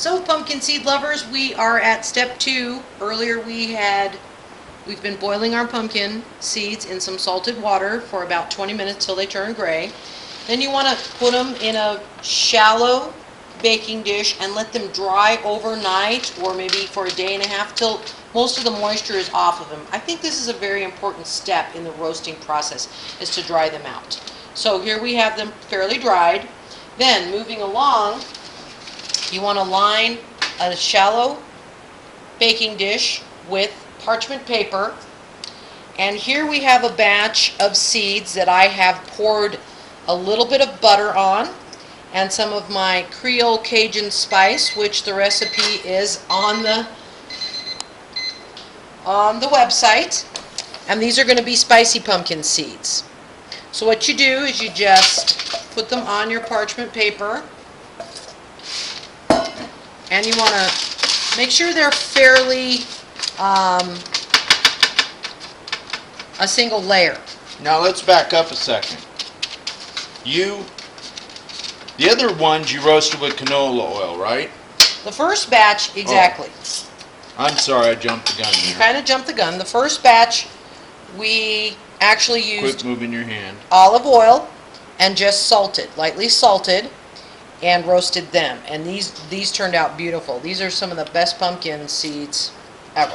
So pumpkin seed lovers, we are at step 2. Earlier we've been boiling our pumpkin seeds in some salted water for about 20 minutes till they turn gray. Then you want to put them in a shallow baking dish and let them dry overnight, or maybe for a day and a half, till most of the moisture is off of them. I think this is a very important step in the roasting process, is to dry them out. So here we have them fairly dried. Then moving along, you want to line a shallow baking dish with parchment paper. And here we have a batch of seeds that I have poured a little bit of butter on, and some of my Creole Cajun spice, which the recipe is on the website. And these are going to be spicy pumpkin seeds. So what you do is you just put them on your parchment paper, and you want to make sure they're fairly a single layer. Now let's back up a second. The other ones you roasted with canola oil, right? The first batch, exactly. Oh, I'm sorry, I jumped the gun there. Kind of jumped the gun. The first batch, we actually used Quit moving your hand. olive oil and just salted, lightly salted, and roasted them. And these turned out beautiful. These are some of the best pumpkin seeds ever.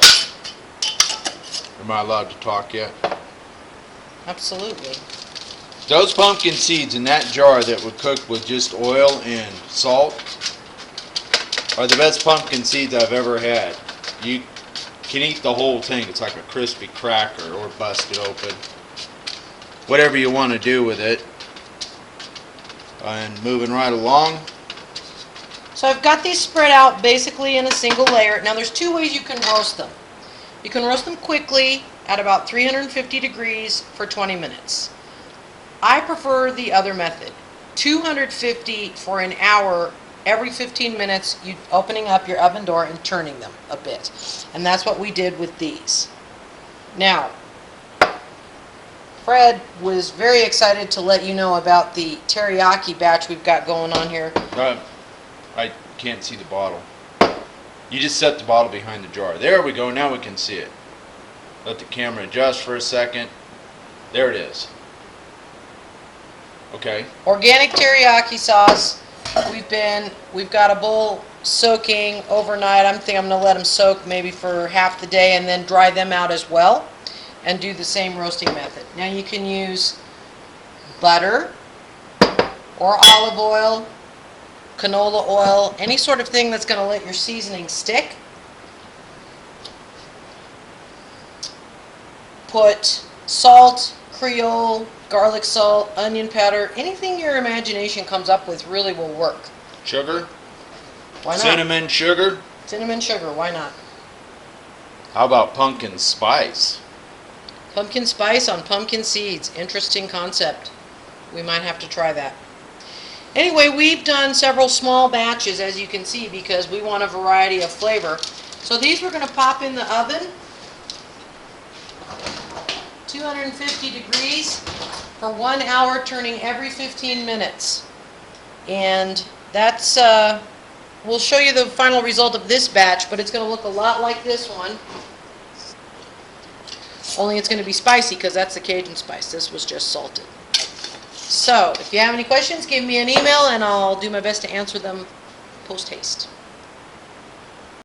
Am I allowed to talk yet? Absolutely. Those pumpkin seeds in that jar that were cooked with just oil and salt are the best pumpkin seeds I've ever had. You can eat the whole thing. It's like a crispy cracker, or bust it open. Whatever you want to do with it. And moving right along. So I've got these spread out basically in a single layer. Now there's 2 ways you can roast them. You can roast them quickly at about 350 degrees for 20 minutes. I prefer the other method. 250 for an hour. Every 15 minutes, you opening up your oven door and turning them a bit. And that's what we did with these. Now, Fred was very excited to let you know about the teriyaki batch we've got going on here. I can't see the bottle. You just set the bottle behind the jar. There we go. Now we can see it. Let the camera adjust for a second. There it is. Okay. Organic teriyaki sauce. We've got a bowl soaking overnight. I'm going to let them soak maybe for half the day and then dry them out as well and do the same roasting method. Now you can use butter or olive oil, canola oil, any sort of thing that's going to let your seasoning stick. Put salt, Creole, garlic salt, onion powder, anything your imagination comes up with really will work. Sugar? Why not? Cinnamon sugar? Cinnamon sugar, why not? How about pumpkin spice? Pumpkin spice on pumpkin seeds. Interesting concept. We might have to try that. Anyway, we've done several small batches, as you can see, because we want a variety of flavor. So these we're going to pop in the oven. 250 degrees for 1 hour, turning every 15 minutes. And that's, we'll show you the final result of this batch, but it's going to look a lot like this one. Only it's going to be spicy because that's the Cajun spice. This was just salted. So, if you have any questions, give me an email and I'll do my best to answer them post haste.